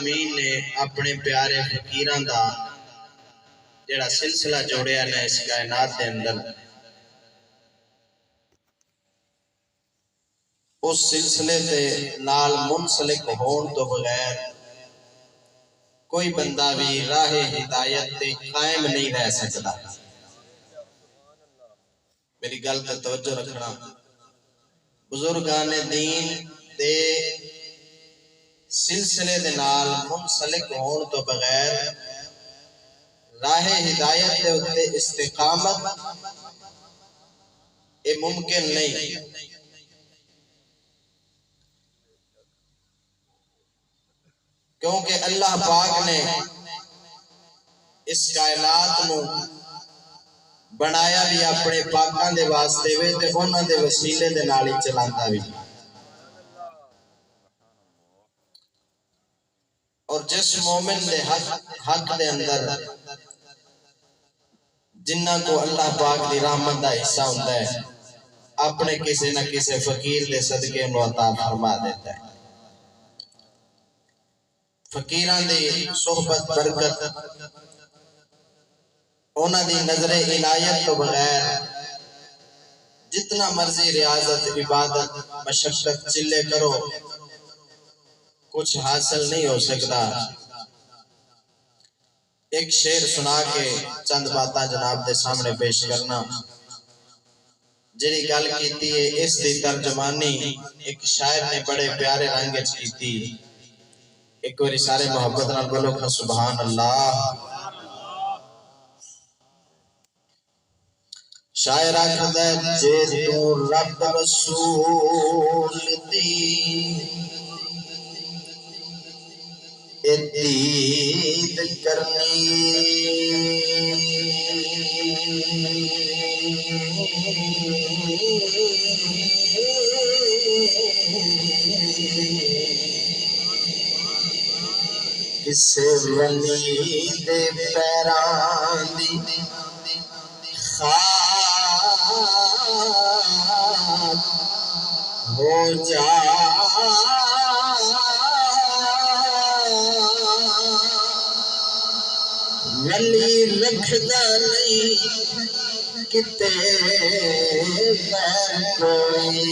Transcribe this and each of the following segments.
العالمین نے اپنے پیارے فقیران دا جڑا سلسلہ جوڑیا نے اس کائنات دے اندر، اس سلسلے دے نال منسلک ہون تو بغیر کوئی بندہ بھی راہ ہدایت تے قائم نہیں رہ سکتا۔ میری گل تے توجہ رکھنا، بزرگان دین دے سلسلے دے نال منسلک ہون تو بغیر راہ ہدایت دے اتے استقامت یہ ممکن نہیں۔ کیونکہ اللہ پاک نے اس کائنات نو بنایا بھی اپنے پاکاں دے واسطے وے تے انہاں دے وسیلے دے نال ہی چلاندا بھی۔ اور جس مومن دے حق دے اندر جنہ کو اللہ پاک دی رحمت دا حصہ ہوتا ہے، اپنے کسی نہ کسی فقیر دے صدقے انہوں عطا فرما دیتا ہے۔ فقیران دی صحبت برکت انہاں دی نظر عنایت تو بغیر جتنا مرضی ریاضت عبادت مشقت چلے کرو کچھ حاصل نہیں ہو سکتا۔ ایک شعر سنا کے چند باتاں جناب دے سامنے پیش کرنا، جڑی گل کیتی ہے اس دی ترجمانی ایک شاعر نے بڑے پیارے رنگ وچ کیتی۔ ایک باری سارے محبت نال بولو کہ سبحان اللہ۔ شاعر آکھدا ہے جے تو رب رسول دی دید کرنی، کسے ولی دے پیران دی خاک ہو جا، ولی رکھدا نہیں کتے غیر کوئی،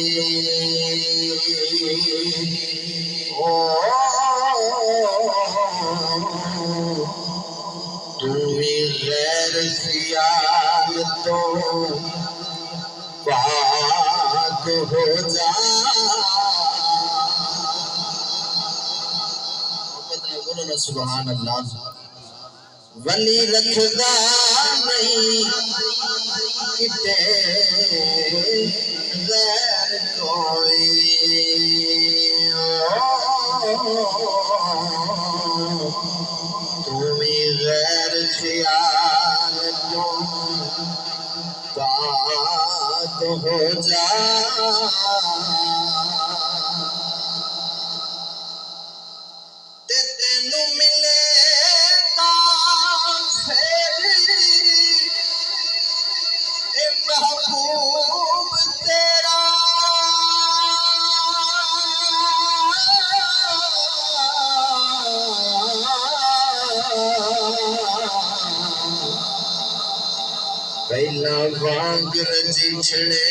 تمہیں غیر خیال تو پاک ہو جا۔ سبحان اللہ۔ ولی رکھدا نہیں کتے غیر کوئی، تمہیں غیر خیال تو پاک ہو جا۔ تینوں ملے گا پھر اے محبوب تیرا، پہلا وانگ رجی چھڑے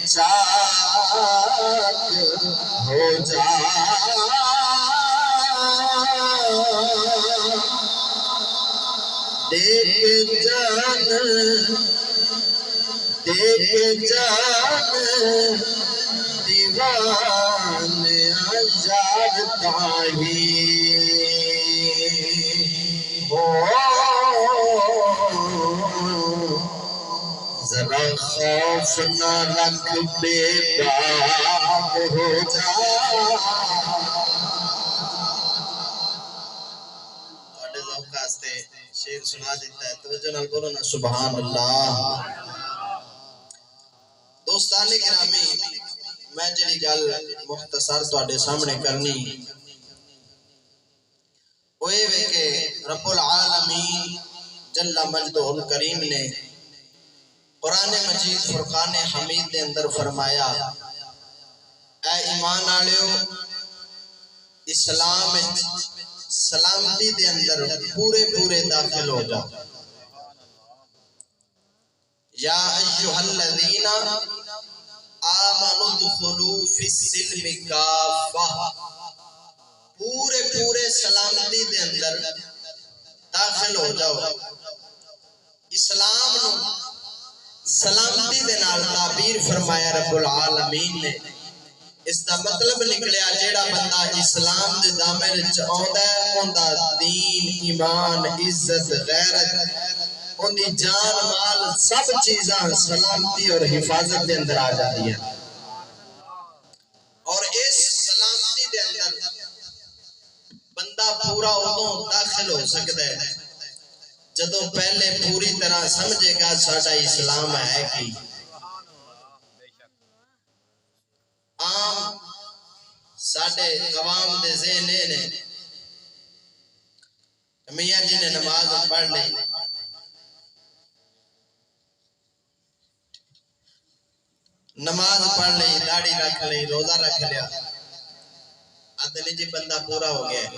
چاک ہو جا، دیکھ جان دیوان آزاد تاہی ہو، ذرا خوف نہ رکھ بے باک ہو جا۔ شیر سنا دیتا ہے، توجہ نال بولو نا سبحان اللہ۔ دوستان گرامی، میں جڑی گل مختصر تواڈے سامنے کرنی وہ یہ کہ رب العالمین جل مجدہ الکریم نے قرآن مجید فرقان حمید دے اندر فرمایا، اے ایمان والےو اسلام سلامتی دے اندر پورے پورے داخل ہو جاؤ۔ یا ایھا الذین آمنوا ادخلوا فی السلم کافہ، پورے پورے سلامتی دے اندر داخل ہو جاؤ۔ اسلام نو سلامتی دے نال تعبیر فرمایا رب العالمین نے۔ اس دا مطلب نکلیا جیڑا بندہ اسلام دے دامن وچ آوندا ہے اوندا دین، ایمان، عزت، غیرت، اندی جان مال سب چیزاں سلامتی اور حفاظت دے اندر آ جاتی ہیں۔ اور اس سلامتی دے اندر بندہ پورا ادوں داخل ہو سکتا ہے جدوں پہلے پوری طرح سمجھے گا ساڈا اسلام ہے کی۔ عام ساڈے عوام دے ذہن نے میاں جی نے نماز پڑھ لی، نماز پڑھ لی، داڑھی رکھ لی، روزہ رکھ لیا، آدھے جی بندہ پورا ہو گیا ہے،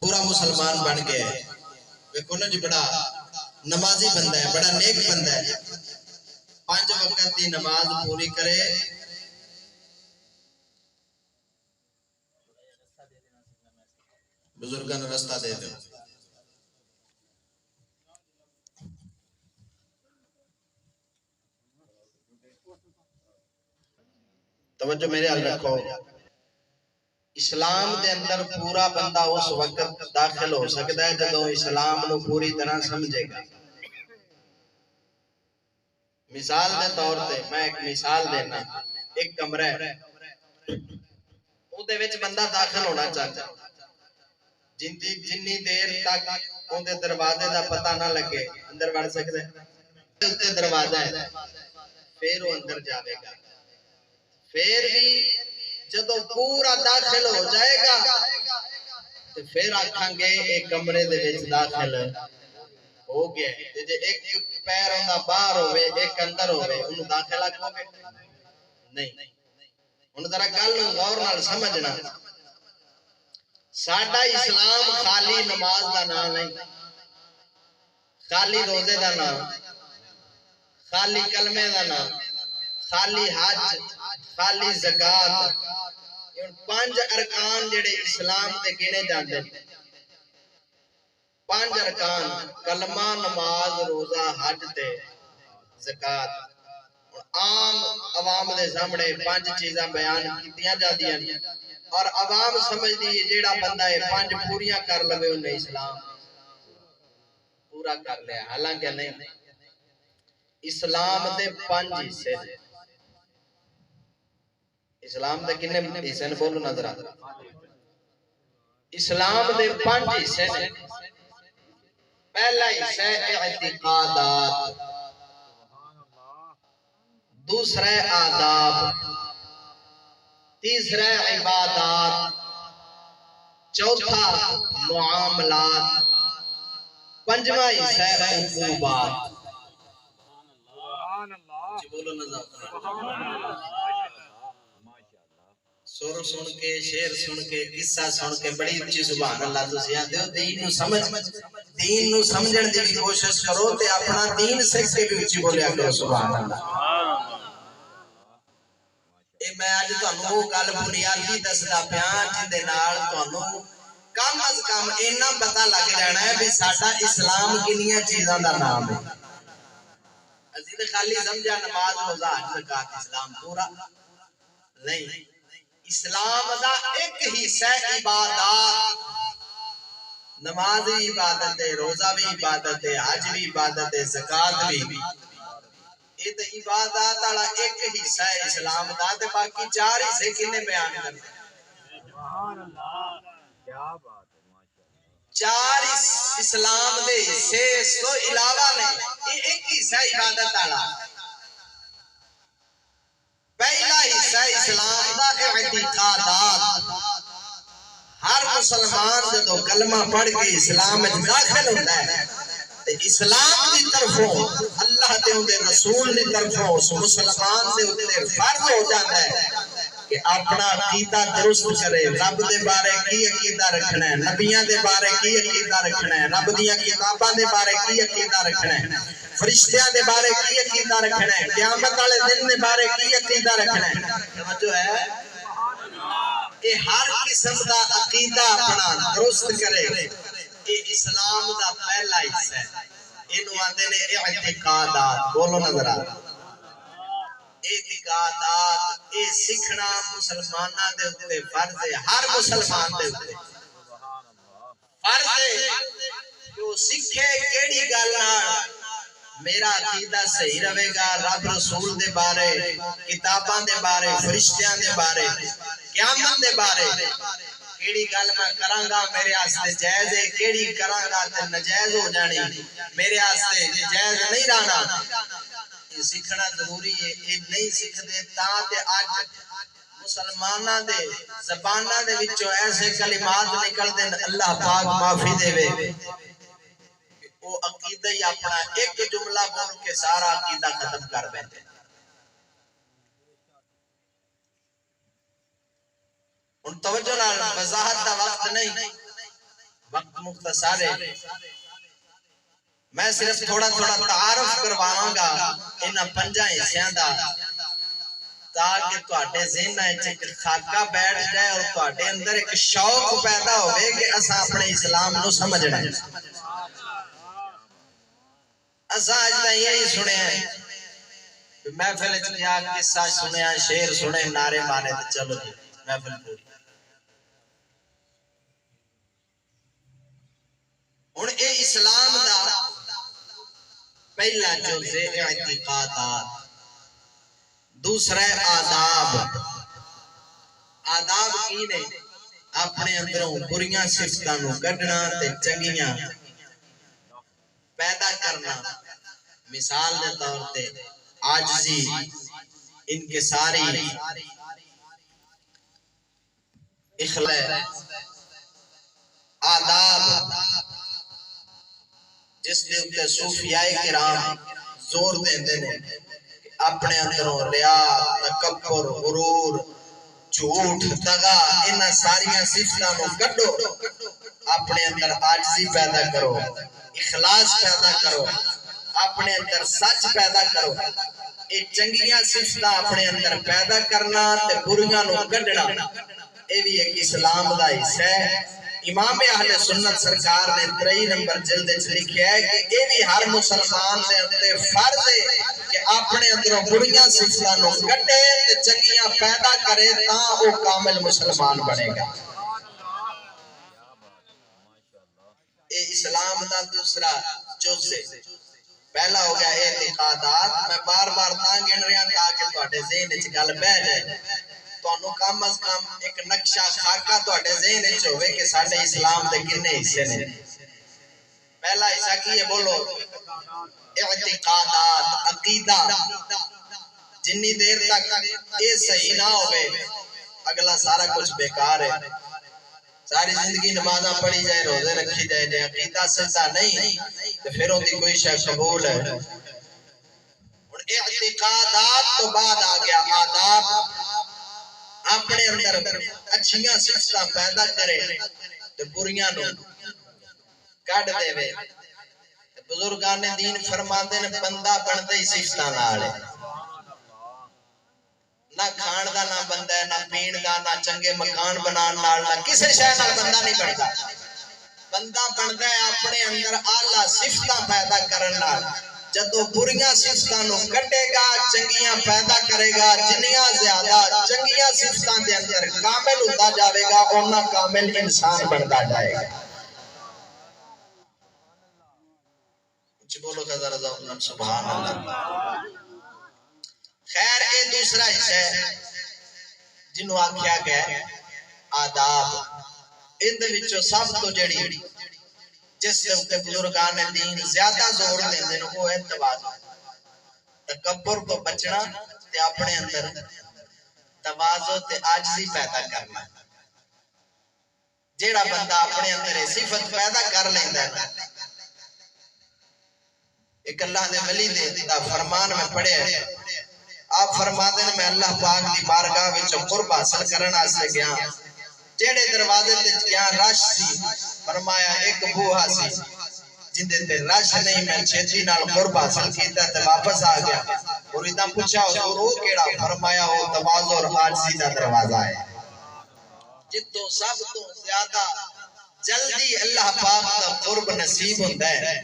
پورا مسلمان بن گیا ہے، دیکھو نا جی بڑا نمازی بندہ ہے، بڑا نیک بندہ ہے، 5 وقت کی نماز پوری کرے، بزرگاں نے رستہ دے دو۔ توجہ میرے حال رکھو، اسلام دے اندر پورا بندہ اس وقت داخل ہو سکتا ہے جدوں اسلام نو پوری طرح سمجھے گا۔ مثال دے طور تے میں ایک مثال دینا، ایک کمرہ ہے، اودے وچ بندہ داخل ہونا چاہتا ہے، جنی دیر تک اودے دروازے دا پتہ نہ لگے اندر بڑھ سکتا ہے، اتے دروازہ ہے، پھر وہ اندر جاوے گا، پھر بھی جدوں پورا داخل ہو جائے گا تو پھر آکھاں گے ایک کمرے دے وچ داخل ہو گیا، جے ایک پیر ہوندا باہر ہوئے ایک اندر ہوئے انہوں داخل آکھو گے نہیں۔ انہوں ذرا گل غور نال سمجھنا، ساڈا اسلام خالی نماز دا نام نہیں، خالی روزے دا نام، خالی کلمے دا نام، خالی حج، خالی زکات، 5 ارکان جڑے اسلام دے گنے جاندے، 5 ارکان کلمہ، نماز، روزہ، حج تے زکات۔ عام عوام دے سامنے 5 چیزاں بیان کیتیاں جاندیاں اور عوام سمجھ دی جیڑا بندہ ہے 5 پوریاں کر لوے انہیں اسلام پورا کر لیا، حالانکہ نہیں۔ اسلام دے 5 حصے، اسلام دے کنے حصے نے بولو نظر آ، اسلام دے 5 حصے نے۔ پہلا حصہ ہے اعتقادات، دوسرا آداب، تیسرا عبادات، چوتھا معاملات، 5واں حصہ ہے عقوبات۔ بولو نظر سر سن کے، شعر سن کے، قصہ سن کے بڑی اچھی سبحان اللہ تسی آندے ہو دین نو سمجھ، دین نو سمجھن دی کوشش کرو تے اپنا دین سیکھ کے بھی اچھی بولیا کرو سبحان اللہ۔ اے میں اج تانوں وہ گل بنیادی دسدا پیاں جن دے نال تانوں کم از کم اینا پتہ لگ جانا ہے بھی ساڈا اسلام کنیاں چیزاں دا نام ہے۔ اسی خالی سمجھا نماز، روزہ، حج، زکات اسلام پورا نہیں۔ اسلام دا ایک حصہ عبادات، نماز بھی عبادت ہے، روزہ بھی عبادت ہے، حج بھی عبادت ہے، زکات بھی۔ یہ تو عبادات والا ایک حصہ ہے اسلام دا، تے باقی 4 حصے کنے بیان کرتے ہیں؟ 4 اسلام دے حصے اس کو علاوہ نہیں، یہ ایک حصہ عبادت والا۔ پہلا حصہ اسلام دا اعتقادات، ہر مسلمان جدو کلمہ پڑھ کے اسلام میں داخل ہوتا ہے اسلام دی طرفوں اللہ دے اندے رسول دی طرفوں اس مسلمان دے اندے فرض ہو جاتا ہے کہ اپنا عقیدہ درست کرے، رب دے بارے کی عقیدہ رکھنا ہے، نبیاں دے بارے کی عقیدہ رکھنا ہے، رب دیاں کتاباں دے بارے کی عقیدہ رکھنا ہے، فرشتیاں دے بارے کی عقیدہ رکھنا ہے، قیامت والے دن دے بارے کی عقیدہ رکھنا ہے۔ سمجھو ہے اے ہر قسم دا عقیدہ اپنا درست کرے، اے اسلام دا پہلا حصہ ہے۔ انہوں آندے نے اعتقادات، بولو نظر آ اعتقادات، اے سکھنا مسلمانہ دے ہوتے فرض ہے، ہر مسلمان دے ہوتے فرض ہے کہ وہ سکھے کیڑی گالنا میرا عقیدہ صحیح رہے گا، رب رسول دے بارے، کتاباں دے بارے، فرشتیاں دے بارے، قیامت دے بارے، کیڑی گل میں کرانگا میرے آستے جائز ہے، کیڑی کرانگا تے نجائز ہو جانی میرے آستے جائز نہیں رہنا۔ یہ سکھنا ضروری ہے، یہ نہیں سکھ دے تاں تے آج مسلمانہ دے زبانہ دے وچوں ایسے کلمات نکل دیں اللہ پاک معافی دے وے، وہ عقیدہ ہی اپنا ایک جملہ بول کے سارا عقیدہ ختم کر بیٹھے۔ ان توجہ نہ وضاحت دا وقت نہیں، وقت مختصر ہے، میں صرف تھوڑا تعارف کرواؤں گا انہاں پنجاں حصیاں دا تاکہ تواڈے ذہن وچ ایک خاکہ بیٹھ جائے اور تواڈے اندر ایک شوق پیدا ہوئے کہ اساں اپنے اسلام نو سمجھنا ہے۔ اساں آج تک یہی سنے ہیں محفل اجتیاق قصہ سنے ہیں، شعر سنے، نعرے مارے تو چلو جی محفل پوری۔ ہن اے اسلام دا پہلا جز اعتقادات، دوسرا آداب۔ آداب کی نے اپنے اندروں بریاں صفتاں نو کڈنا تے چنگیاں پیدا کرنا۔ مثال دے طور تے عاجزی، انکساری، اخلاص، آداب جس دے اوتے صوفیاء کرام زور دیندے نے اپنے اندروں ریا، تکبر، غرور، جھوٹ، دغا انہاں ساریاں صفتاں نو کڈو، اپنے اندر عاجزی پیدا کرو، اخلاص پیدا کرو، اپنے اندر سچ پیدا کرو۔ یہ چنگیاں صفتاں اپنے اندر پیدا کرنا تے بریاں نو کڈنا، یہ بھی ایک اسلام دا حصہ ہے۔ امام اہل سنت سرکار نے 3 نمبر جلد وچ لکھیا ہے کہ یہ بھی ہر مسلمان دے اندر فرض ہے کہ اپنے اندروں بریاں صفتاں نو کڈے تے چنگیاں پیدا کرے تاں وہ کامل مسلمان بنے گا۔ یہ اسلام دا دوسرا جز ہے۔ پہلا ہو گیا اعتقادات، میں بار بار تاں گن رہا تاکہ تواڈے ذہن وچ گل بیٹھ جائے، تانوں کم از کم ایک نقشہ خاکہ تواڈے ذہن وچ ہوے کہ ساڈے اسلام دے کنے حصے نے۔ پہلا حصہ کی ہے بولو اعتقادات، عقیدہ۔ جنی دیر تک یہ صحیح نہ ہوئے اگلا سارا کچھ بیکار ہے۔ ساری زندگی نمازاں پڑھی جائے، روزے رکھی جائے، جے عقیدہ سچا نہیں تو پھر ان کی کوئی شے قبول ہے۔ اور اعتقادات تو بعد آ گیا آداب، اپنے اندر اچھیاں صفتاں پیدا کرے تو بریاں نو کڈ دے وے۔ بزرگان دین فرماندے نے بندہ بندا ہی صفتاں نال ہے، نہ کھان دا نہ بندہ ہے، نہ پین دا، نہ چنگے مکان بنان نال، نہ کسے شے نال بندہ نہیں بنتا۔ بندہ بندا ہے اپنے اندر اعلیٰ صفتاں پیدا کرن نال۔ جدوں بریاں صفتاں نو کٹے گا، چنگیاں پیدا کرے گا، جنیاں زیادہ چنگیاں صفتاں دے اندر کامل ہوتا جاوے گا، اوناں کامل انسان بنتا جائے گا۔ کچھ بولو ذرا ذوق سبحان اللہ۔ خیر یہ دوسرا حصہ ہے جنہوں آکھیا گیا آداب۔ ان دے وچوں سب تو جڑی جس دے اوتے بزرگان دین زیادہ زور دیندے نے وہ ہے تواضع، تکبر تو بچنا تے اپنے اندر تواضع تے عاجزی پیدا کرنا۔ جیڑا بندہ اپنے اندر یہ صفت پیدا کر لیندا ہے، ایک اللہ دے ولی دے فرمان میں پڑھیا ہے آپ فرماتے ہیں میں اللہ پاک کی بارگاہ وچوں قرب حاصل کرن واسطے گیا جیڑے دروازے تے گیا رش سی فرمایا ایک بوہا سی جندے تے رش نہیں میں چھتی نال قرب حاصل کیتا تے واپس آ گیا مریداں پوچھا حضور وہ کیڑا فرمایا وہ تواضع اور عاجزی دا دروازہ ہے جتوں سب تو زیادہ جلدی اللہ پاک دا قرب نصیب ہوندا ہے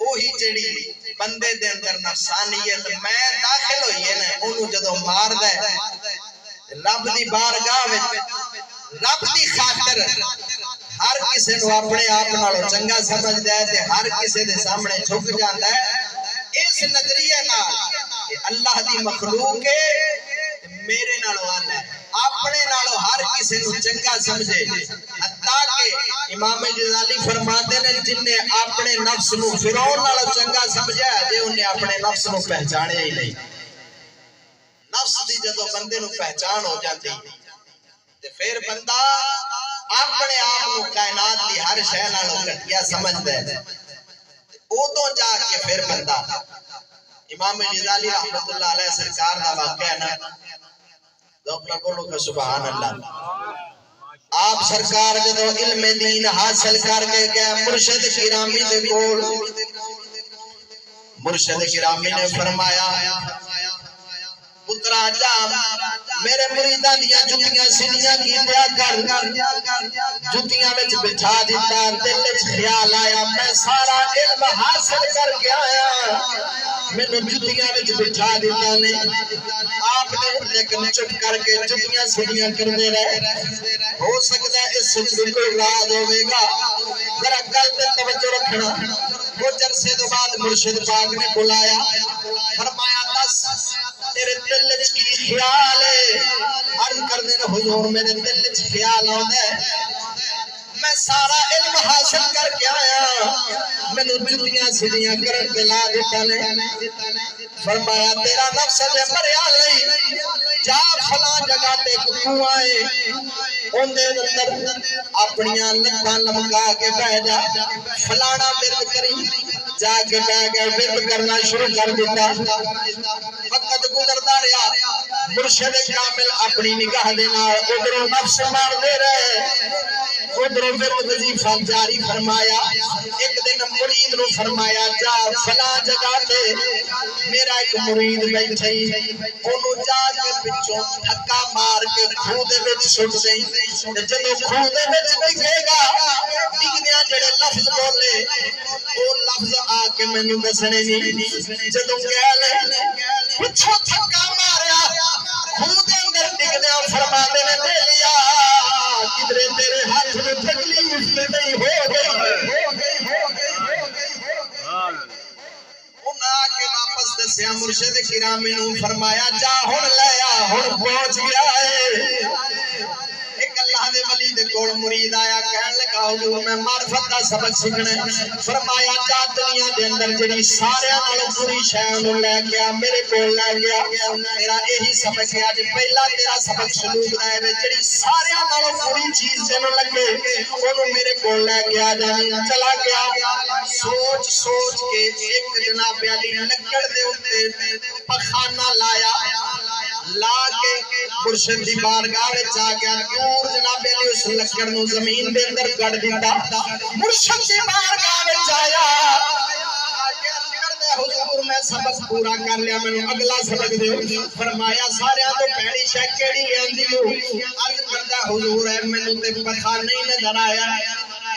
وہی جڑی بندے دے اندر نفسانیت میں داخل ہوئی ہے نا اونوں جدوں ماردا ہے رب دی بارگاہ وچ رب دی خاطر ہر کسے نو اپنے آپ نالوں چنگا سمجھدا ہے تے ہر کسے دے سامنے جھک جاندا ہے اس نظریے نال کہ اللہ دی مخلوق ہے میرے نالوں آلہ ہے اپنے نالوں ہر کسے نو چنگا سمجھے حتیٰ کہ امام غزالی فرماتے ہیں جن نے اپنے نفس نو فرعون نالوں چنگا سمجھا ہے جے انہیں اپنے نفس نو پہچانے ہی نہیں نفس دی جدو بندے نو پہچان ہو جاتی تے پھر بندہ اپنے آپ نو کائنات دی ہر شے نالوں گھٹیا سمجھدا ہے اودوں جا کے پھر بندہ امام غزالی رحمت اللہ علیہ سرکار دا واقعہ ہے نا دوکنا بولو کہ سبحان اللہ آپ سرکار جدو علم دین حاصل کر کے گیا مرشد گرامی دے کول مرشد گرامی نے فرمایا پترا جا میرے مریداں دیاں جتیاں سنیاں کیتیا کر جتیاں وچ بٹھا دیتا دل وچ خیال آیا میں سارا علم حاصل کر کے آیا میں نے جتیاں وچ بٹھا دیتا نے آپ نے لیکن چپ کر کے جتیاں سنیاں کرنے رہے ہو سکتا ہے اس سے کوئی راز ہوئے گا ذرا گل تے توجہ رکھنا کچھ عرصے تو بعد مرشد پاک نے بلایا فرمایا دس تیرے دل وچ کی خیال ہے عرض کر دینا حضور میرے دل وچ خیال آندا ہے میں سارا علم حاصل کر کے آیا میں نے جتیاں سیدھیاں کرن کے لا دیتا نے فرمایا تیرا نفس جے مریا نہیں جا فلاں جگہ تے کنواں ہے اوندے اندر اپنیاں لتاں لمکا کے بیٹھ جا فلانا ورد کری جا کے بیٹھ گئے ورد کرنا شروع کر دیتا وقت گزرتا رہا مرشد کامل اپنی نگاہ دے نال ادھروں نفس مار دے رہے ادھروں ورد وظیفہ جاری فرمایا ایک دن مرید نو فرمایا جا فلاں جگہ تے میرا ایک مرید بیٹھے اونوں جا کے پچھوں دھکا مار کے کھوہ دے وچ سٹ دئی جدوں کھوہ دے وچ ڈگے گا ڈگدیاں جڑے لفظ بولے او لفظ آ کے مینوں دسنے نہیں جدوں گل پچھوں دھکا ماریا کھوہ دے اندر ڈگدیاں فرماندے نے دے لیا کدھر تیرے ہاتھ میں تکلیف تے نہیں ہو گئی کے واپس دسیا مرشد گرامی نو فرمایا جا ہن لیا ہن پہنچ گیا ہے ایک اللہ دے ولی دے کول مرید آیا کہن لگا حضور میں معرفت دا سبق سیکھنا ہے فرمایا جا دنیا دے اندر جڑی سارے نالوں بری شے نو لے گیا میرے کول لے گیا میرا یہی سبق ہے اج پہلا تیرا سبق سلوک دا ہے جڑی سارے نالوں بری چیز تے نو لگے اونوں میرے کول لے گیا جانی چلا گیا سوچ سوچ کے ایک جناب علی لکڑ دے اوتے پخانہ لایا لا کے مرشد دی بارگاہ وچ آ گیا دور جناب علی اس لکڑ نو زمین دے اندر گڑ دیتا مرشد دی بارگاہ وچ آیا حضور میں سبق پورا کر لیا میں اگلا سبق دیو فرمایا سارے تو پہلی شے کیڑی آندی ہو عرض کردا حضور ہے مینوں تے پخانہ ہی نظر آیا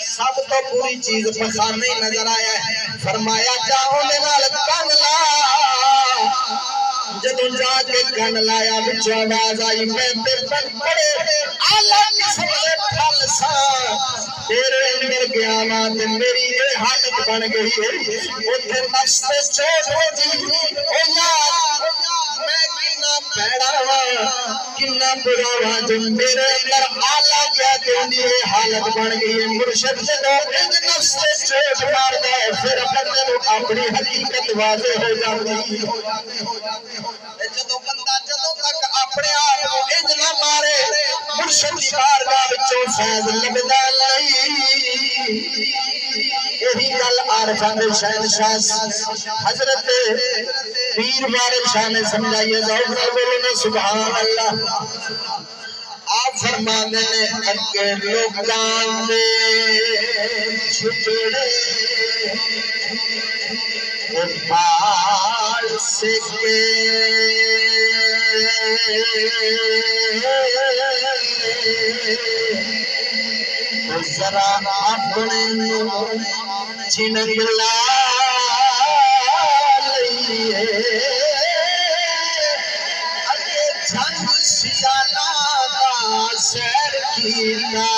سب تو پوری چیز پخانہ ہی نظر آیا ہے فرمایا جاؤ دے نال کن لا جدوں جا کے کن لایا وچوں آواز آئی میں تے بڑے اعلی قسم دے پھل سا تیرے اندر گیا وا تے میری یہ حالت بن گئی ہے اوتھے نفس تے چوٹ ہوئی او یار میں کنا پیڑا وا کنا برا وا جو میرے اندر آلہ گیا تے یہ حالت بن گئی ہے مرشد جدوں انج نفس تے چوٹ مار دے پھر بندے نو اپنی حقیقت واضح ہو جاتی جدوں بندہ جدوں تک اپنے آپ کو انج نہ مارے مرشد دی بارگاہ وچوں فیض لبدا نہیں یہی گل عارفان شہنشاہ حضرت پیر بارے شاہ نے سمجھائیے ذوق نہ بولنا سبحان اللہ آپ فرمانے نے اکے لوگان دے چھپڑے پال سکے ذرا اپنے چھنک لا لئیے اگے جھنگ سیانا دا سیر کیتا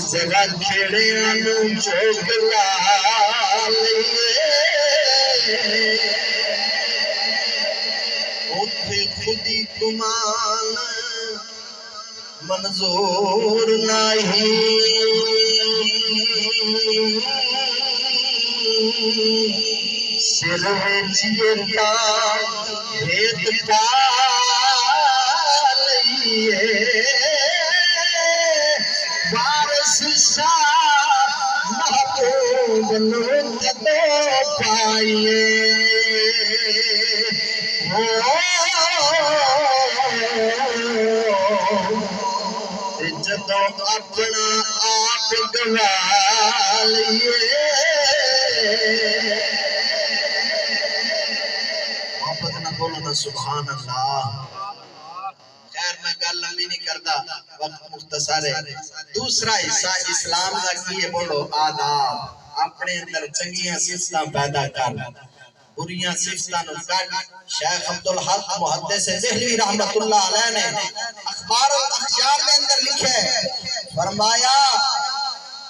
ذرا کھڑے انو چوک لا لئیے اٹھے خودی کمان منظور نہیں سر وچیتا بھید پا لئیے وارث شاہ محبوب نو جدو پائیے جدو اپنا آپ گوا لئیے محبت نہ بولنا سبحان اللہ خیر میں گل لمبی نہیں کرتا وقت مختصر ہے دوسرا حصہ اسلام کا کیے بولو آداب اپنے اندر چنگیاں صفتاں پیدا کر بریاں صفتاں نو کٹ شیخ عبدالحق محدث دہلوی رحمت اللہ علیہ نے اخبار الاخیار میں اندر لکھے فرمایا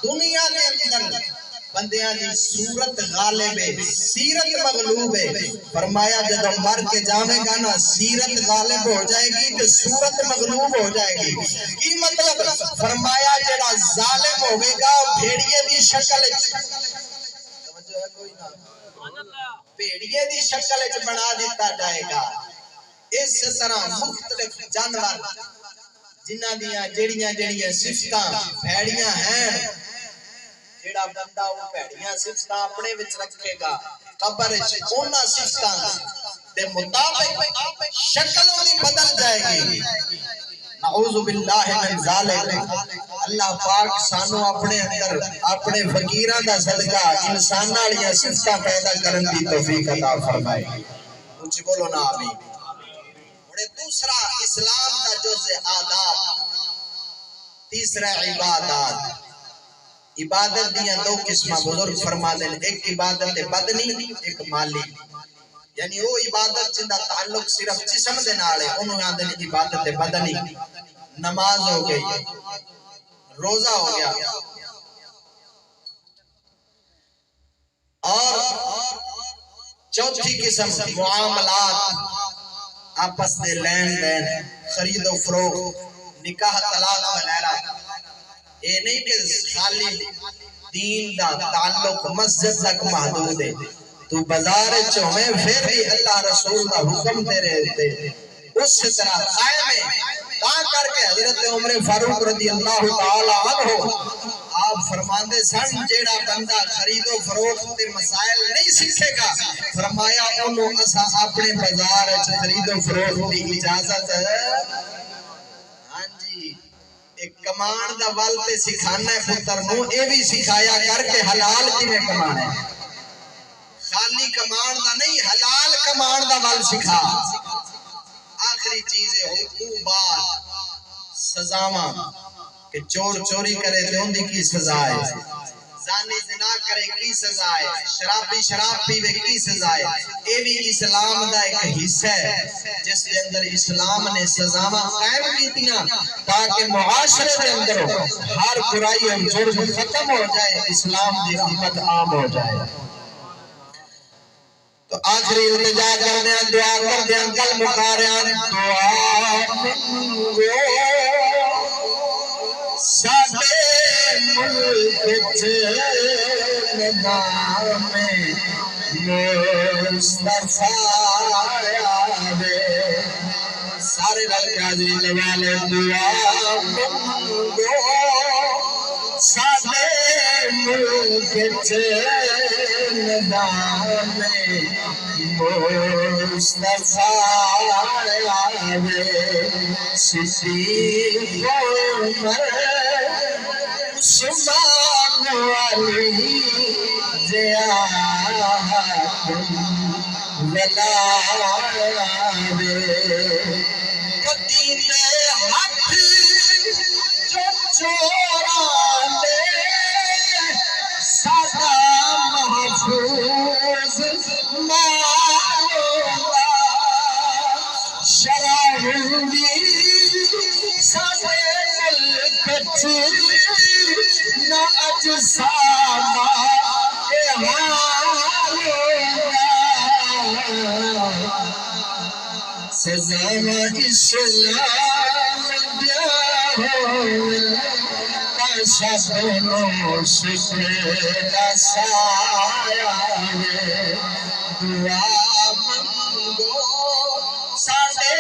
دنیا کے اندر بندیاں دی صورت غالب ہے سیرت مغلوب ہے فرمایا جب مر کے جاویں گا نا سیرت غالب ہو جائے گی تو صورت مغلوب ہو جائے گی کی مطلب فرمایا جڑا ظالم ہوئے گا بھیڑیے دی شکل توجہ ہے کوئی نہ بھیڑیے دی شکل بنا دیتا جائے گا اس طرح مختلف جانور جنہ دیاں جڑیاں صفتاں بھیڑیاں ہیں جڑا بندہ وہ بھیڑیاں صفتاں اپنے وچ رکھے گا قبر وچ انہاں صفتاں دے مطابق شکل دی بدل جائے گی نعوذ باللہ من ذالک اللہ پاک سانو اپنے اندر اپنے فقیراں دا صدقہ انسان والیاں صفتاں پیدا کرن دی توفیق عطا فرمائے اونچی بولو نا آمین دوسرا اسلام دا جز آداب تیسرا عبادات عبادت دیاں دو قسمہ بزرگ فرما دیں ایک عبادت بدنی ایک مالی یعنی وہ عبادت جندہ تعلق صرف جسم دے نالے انہوں نے آدھے عبادت بدنی نماز ہو گئی روزہ ہو گیا اور چوتھی قسم معاملات آپس دے لین دین خرید و فروخت نکاح طلاق وغیرہ یہ نہیں کہ خالی دین دا تعلق مسجد تک محدود ہے تو بازار چوہیں پھر بھی اللہ رسول کا حکم دے رہے تھے اس طرح قائم ہے کہاں کر کے حضرت عمر فاروق رضی اللہ تعالی عنہ آپ فرماندے سن جیڑا بندہ خرید و فروخت کے مسائل نہیں سیکھے گا فرمایا انہوں اسا اپنے بازار خرید و فروخت کی اجازت ہاں جی ایک کمان دا ول تے سکھانا ہے پتر نو اے بھی سکھایا کر کے حلال کیویں کمانا ہے خالی کمان دا نہیں حلال کمان دا ول سکھا آخری چیز ہے عقوبات سزاواں کہ چور چوری کرے تے ان دی کی سزا ہے زانی زنا کرے کی سزا ہے شرابی شراب پیوے کی سزا ہے اے بھی اسلام دا ایک حصہ ہے جس کے اندر اسلام نے سزاواں قائم کیتیاں تاکہ معاشرے دے اندر ہر برائی اور جرم ختم ہو جائے اسلام دی رحمت عام ہو جائے تو آخری التجا کرنے دعا کر دیں کل مکاریاں دعا منگو ساڑے ملک نام مصطفیٰ آوے سارے رل فضل والے دعا منگو سادے ملک نظام مصطفیٰ آوے صدیق عمر عثمان علی ولا قدیم ہاتھ جو چورانے سادہ محفوظ مارولا شراہندی سادے ملکت نہ اجسامہ سزا اسلام شبنو شکر سایہ دعا منگو سادے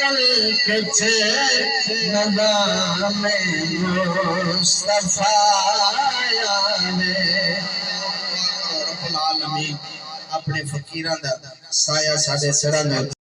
ملک نظام مصطفیٰ رب العالمین اپنے فقیراں دا سایہ ساڈے سراں دے